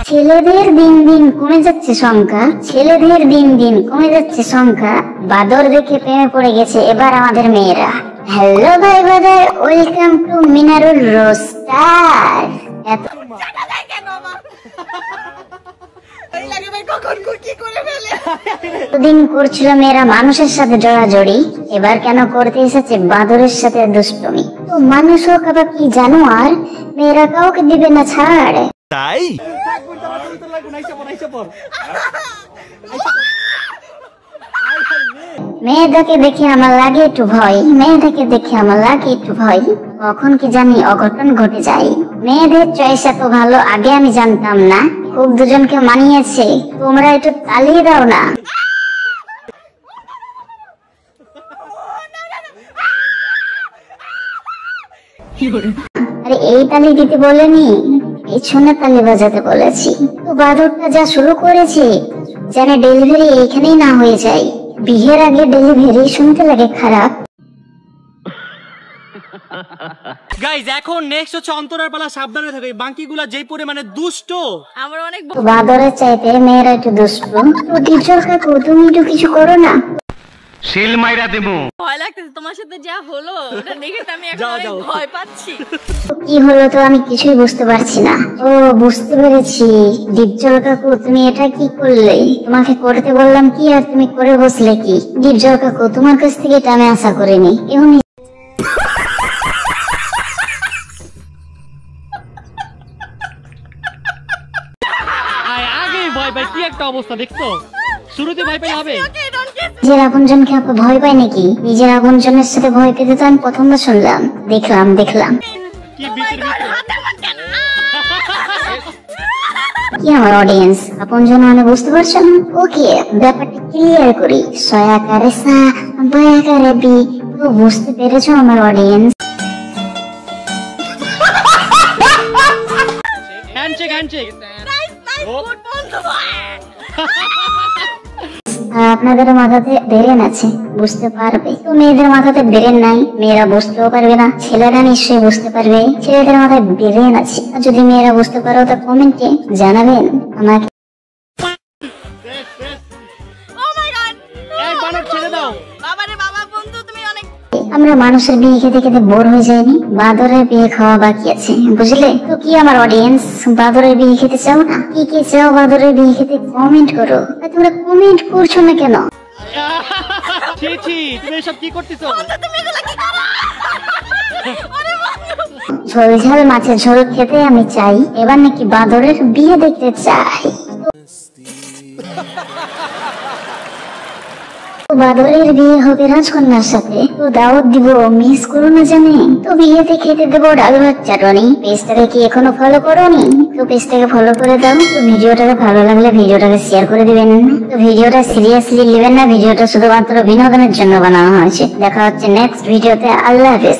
ছেলেদের দিন দিন কমে যাচ্ছে সংখ্যা, ছেলেদের দিন দিন কমে যাচ্ছে সংখ্যা। বাদর দেখে প্রেমে পড়ে গেছে এবার আমাদের মেয়েরা। হ্যালো ভাই brother, welcome to Minarul roaster. এতদিন করছিল মেয়েরা মানুষের সাথে জড়াজড়ি, এবার কেন করতে এসেছে বাদরের সাথে দুষ্টুমি। তো মানুষ হোক আবার কি জানো, আর মেয়েরা কাউকে দিবে না ছাড়। তাই মেয়েটাকে দেখে আমার লাগে একটু ভয়, মেয়েটাকে দেখে আমার লাগে একটু ভয়। কখন কি জানি অঘটন ঘটে যায়। মেয়েদের চয়েস এত ভালো আগে আমি জানতাম না। খুব দুজনকে মানিয়েছে, তোমরা একটু তালিয়ে দাও না। আরে এই তালি দিতে বলেনি, পেছনে তালি বাজাতে বলেছি। তো বাদরটা যা শুরু করেছে যেন ডেলিভারি এখানেই না হয়ে যায়। বিয়ের আগে ডেলিভারি শুনতে লাগে খারাপ। গাইস এখন নেক্সট হচ্ছে অন্তরার পালা, সাবধানে থাকো। বাকিগুলা যেই পরিমাণে দুষ্ট, আমার অনেক বাদরের চাইতে মেয়েরা একটু দুষ্ট। তো টিচার কাকু তুমি একটু কিছু করো না। শিল মাইরা দেবো। ভয় লাগতেছে তোমার সাথে যা হলো, ওটা দেখে তো আমি এখন অনেক ভয় পাচ্ছি। কি হলো তো আমি কিছুই বুঝতে পারছি না। ও বুঝতে পেরেছি, ডিপজল কাকু তুমি এটা কি করলে? তোমাকে করতে বললাম কি আর তুমি করে বসলে কি? ডিপজল কাকু তোমার কাছ থেকে এটা আমি আশা করিনি। এমনি আগে ভয় পাই, কি একটা অবস্থা দেখছো? শুরুতে ভয় পেলে হবে? নিজের আপনজনকে আপনি ভয় পায় নাকি? নিজের আপনজনের সাথে ভয় পেতে তো আমি প্রথমবার শুনলাম। দেখলাম কি ভিতরে কি আমার অডিয়েন্স আপনজন মানে বুঝতে পারছেন? ওকে ব্যাপারটা ক্লিয়ার করি। সয়াকারে সা বয়াকারে বি, তো বুঝতে পেরেছো আমার অডিয়েন্স? হ্যান্ডশেক আপনাদের মাথাতে ব্রেন আছে, বুঝতে পারবে। তো মেয়েদের মাথাতে ব্রেন নাই, মেয়েরা বুঝতেও পারবে না। ছেলেরা নিশ্চয়ই বুঝতে পারবে, ছেলেদের মাথায় ব্রেন আছে। আর যদি মেয়েরা বুঝতে পারো তা কমেন্টে জানাবেন আমাকে। আমরা মানুষের বিয়ে খেতে খেতে বোর হয়ে যাইনি? বাদরের বিয়ে খাওয়া বাকি আছে, বুঝলে? তো কি আমার অডিয়েন্স বাদরের বিয়ে খেতে চাও না? কি কি চাও বাদরের বিয়ে খেতে কমেন্ট করো। তোমরা কমেন্ট করছো না কেন? তুমি এসব কি করতেছো? ঝোল ঝাল মাছের ঝোল খেতে আমি চাই, এবার নাকি বাদরের বিয়ে দেখতে চাই। বাদরের বিয়ে হবে রাজকন্যার সাথে, তো দাওয়াত দিব, মিস করো না জানে। তো বিয়েতে খেতে দেবো ডাল ভাত চাটনি। পেজটাকে কি এখনো ফলো করোনি? তো পেজটাকে ফলো করে দাও। তো ভিডিওটাকে ভালো লাগলে ভিডিওটাকে শেয়ার করে দিবেন। তো ভিডিওটা সিরিয়াসলি নেবেন না, ভিডিওটা শুধুমাত্র বিনোদনের জন্য বানানো হয়েছে। দেখা হচ্ছে নেক্সট ভিডিওতে। আল্লাহ হাফেজ।